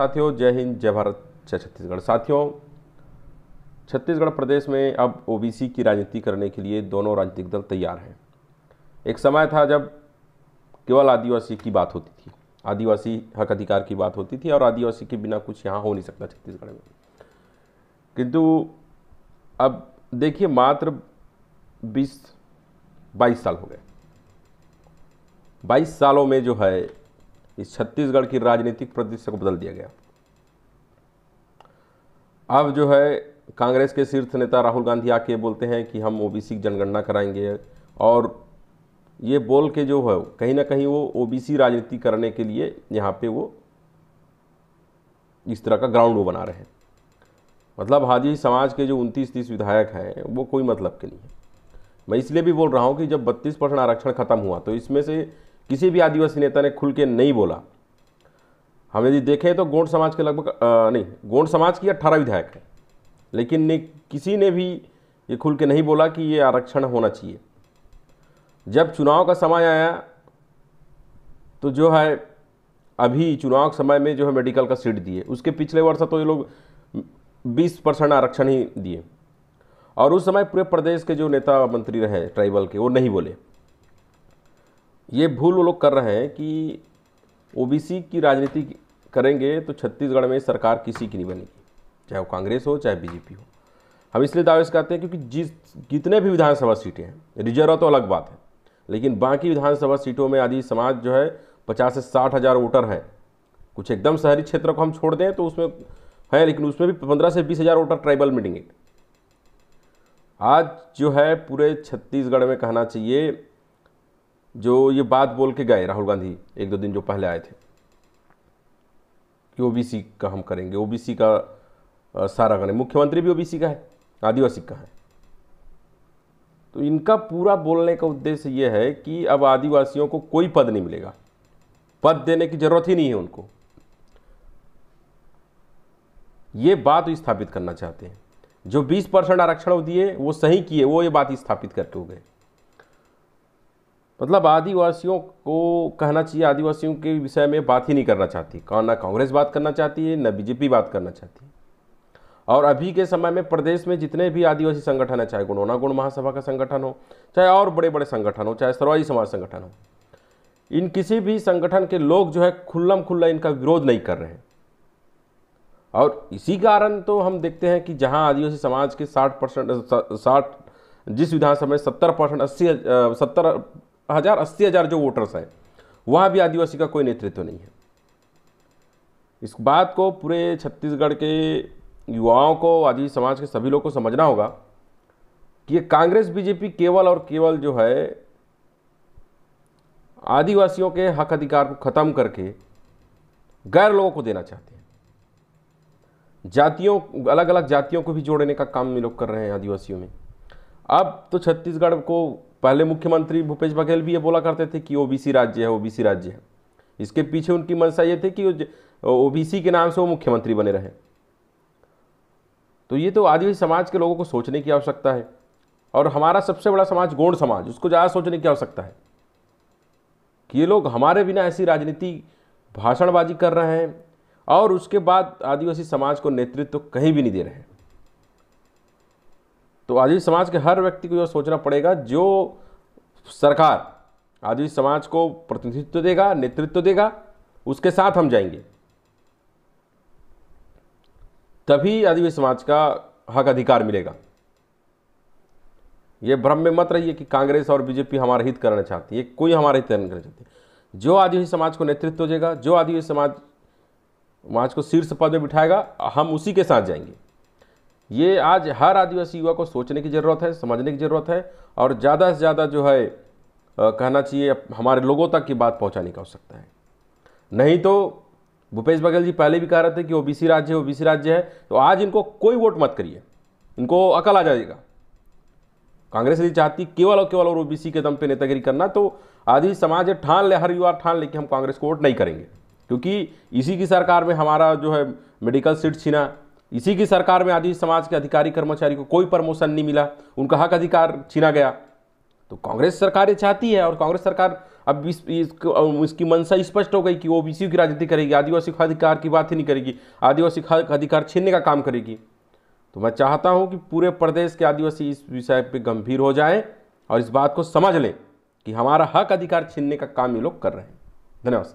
साथियों, जय हिंद, जय भारत, जय छत्तीसगढ़। साथियों, छत्तीसगढ़ प्रदेश में अब ओबीसी की राजनीति करने के लिए दोनों राजनीतिक दल तैयार हैं। एक समय था जब केवल आदिवासी की बात होती थी, आदिवासी हक अधिकार की बात होती थी और आदिवासी के बिना कुछ यहाँ हो नहीं सकता छत्तीसगढ़ में। किंतु अब देखिए, मात्र 20-22 साल हो गए। 22 सालों में जो है इस छत्तीसगढ़ की राजनीतिक परिदृश्य को बदल दिया गया। अब जो है कांग्रेस के शीर्ष नेता राहुल गांधी आके बोलते हैं कि हम ओबीसी की जनगणना कराएंगे, और ये बोल के जो है कहीं ना कहीं वो ओबीसी राजनीति करने के लिए यहाँ पे वो इस तरह का ग्राउंड वो बना रहे हैं। मतलब हाजी समाज के जो 29-30 विधायक हैं वो कोई मतलब के नहीं है। मैं इसलिए भी बोल रहा हूँ कि जब 32% आरक्षण खत्म हुआ तो इसमें से किसी भी आदिवासी नेता ने खुल के नहीं बोला। हम यदि देखें तो गोंड समाज के लगभग गोंड समाज की 18 विधायक हैं, लेकिन किसी ने भी ये खुल के नहीं बोला कि ये आरक्षण होना चाहिए। जब चुनाव का समय आया तो जो है अभी चुनाव के समय में जो है मेडिकल का सीट दिए, उसके पिछले वर्ष तो ये लोग 20% आरक्षण ही दिए, और उस समय पूरे प्रदेश के जो नेता मंत्री रहे ट्राइबल के वो नहीं बोले। ये भूल वो लोग कर रहे हैं कि ओबीसी की राजनीति करेंगे तो छत्तीसगढ़ में सरकार किसी की नहीं बनेगी, चाहे वो कांग्रेस हो चाहे बीजेपी हो। हम इसलिए दावे से कहते हैं क्योंकि जितने भी विधानसभा सीटें हैं, रिजर्व तो अलग बात है, लेकिन बाकी विधानसभा सीटों में आदि समाज जो है 50 से 60 हज़ार वोटर हैं। कुछ एकदम शहरी क्षेत्र को हम छोड़ दें तो उसमें है, लेकिन उसमें भी 15 से 20 हज़ार वोटर ट्राइबल मिलेंगे। आज जो है पूरे छत्तीसगढ़ में कहना चाहिए, जो ये बात बोल के गए राहुल गांधी 1-2 दिन जो पहले आए थे कि ओबीसी का हम करेंगे, ओबीसी का सारा करेंगे। मुख्यमंत्री भी ओबीसी का है, आदिवासी का है। तो इनका पूरा बोलने का उद्देश्य ये है कि अब आदिवासियों को कोई पद नहीं मिलेगा, पद देने की जरूरत ही नहीं है उनको। ये बात स्थापित करना चाहते हैं। जो 20% आरक्षण दिए वो सही किए, वो ये बात स्थापित करके हो गए। मतलब आदिवासियों को कहना चाहिए, आदिवासियों के विषय में बात ही नहीं करना चाहती। ना कांग्रेस बात करना चाहती है, ना बीजेपी बात करना चाहती है। और अभी के समय में प्रदेश में जितने भी आदिवासी संगठन है, चाहे गुणोना गुण महासभा का संगठन हो, चाहे और बड़े बड़े संगठन हो, चाहे सरवाई समाज संगठन हो, इन किसी भी संगठन के लोग जो है खुल्लम खुल्ला इनका विरोध नहीं कर रहे हैं। और इसी कारण तो हम देखते हैं कि जहां आदिवासी समाज के 60 जिस विधानसभा में 70% 80 हज़ार जो वोटर्स हैं, वहाँ भी आदिवासी का कोई नेतृत्व नहीं है। इस बात को पूरे छत्तीसगढ़ के युवाओं को, आदिवासी समाज के सभी लोगों को समझना होगा कि ये कांग्रेस बीजेपी केवल और केवल जो है आदिवासियों के हक अधिकार को खत्म करके गैर लोगों को देना चाहते हैं। जातियों, अलग अलग जातियों को भी जोड़ने का काम ये लोग कर रहे हैं आदिवासियों में। अब तो छत्तीसगढ़ को, पहले मुख्यमंत्री भूपेश बघेल भी ये बोला करते थे कि ओबीसी राज्य है, ओबीसी राज्य है। इसके पीछे उनकी मंशा ये थी कि ओबीसी के नाम से वो मुख्यमंत्री बने रहे। तो ये तो आदिवासी समाज के लोगों को सोचने की आवश्यकता है। और हमारा सबसे बड़ा समाज गोंड समाज, उसको ज़्यादा सोचने की आवश्यकता है कि ये लोग हमारे बिना ऐसी राजनीति भाषणबाजी कर रहे हैं, और उसके बाद आदिवासी समाज को नेतृत्व कहीं भी नहीं दे रहे हैं। तो आदिवासी समाज के हर व्यक्ति को यह सोचना पड़ेगा, जो सरकार आदिवासी समाज को प्रतिनिधित्व देगा, नेतृत्व देगा, उसके साथ हम जाएंगे, तभी आदिवासी समाज का हक अधिकार मिलेगा। ये भ्रम में मत रहिए कि कांग्रेस और बीजेपी हमारा हित करना चाहती है। कोई हमारा हित नहीं करना चाहती। जो आदिवासी समाज को नेतृत्व देगा, जो आदिवासी समाज को शीर्ष पद में बिठाएगा, हम उसी के साथ जाएंगे। ये आज हर आदिवासी युवा को सोचने की ज़रूरत है, समझने की ज़रूरत है, और ज़्यादा से ज़्यादा जो है कहना चाहिए हमारे लोगों तक की बात पहुंचाने की आवश्यकता है। नहीं तो भूपेश बघेल जी पहले भी कह रहे थे कि ओबीसी राज्य है, ओबीसी राज्य है, तो आज इनको कोई वोट मत करिए, इनको अकल आ जाएगा। कांग्रेस यदि चाहती केवल और केवल और ओबीसी के दम पे नेतागिरी करना, तो आदिवासी समाज ठान ले, हर युवा ठान ले कि हम कांग्रेस को वोट नहीं करेंगे, क्योंकि इसी की सरकार में हमारा जो है मेडिकल सीट छीना, इसी की सरकार में आदिवासी समाज के अधिकारी कर्मचारी को कोई प्रमोशन नहीं मिला, उनका हक अधिकार छीना गया। तो कांग्रेस सरकार ये चाहती है, और कांग्रेस सरकार अब इसकी मंशा स्पष्ट हो गई कि ओबीसी की राजनीति करेगी, आदिवासी अधिकार की बात ही नहीं करेगी, आदिवासी अधिकार छीनने का काम करेगी। तो मैं चाहता हूं कि पूरे प्रदेश के आदिवासी इस विषय पे गंभीर हो जाएं और इस बात को समझ लें कि हमारा हक अधिकार छीनने का काम ये लोग कर रहे हैं। धन्यवाद।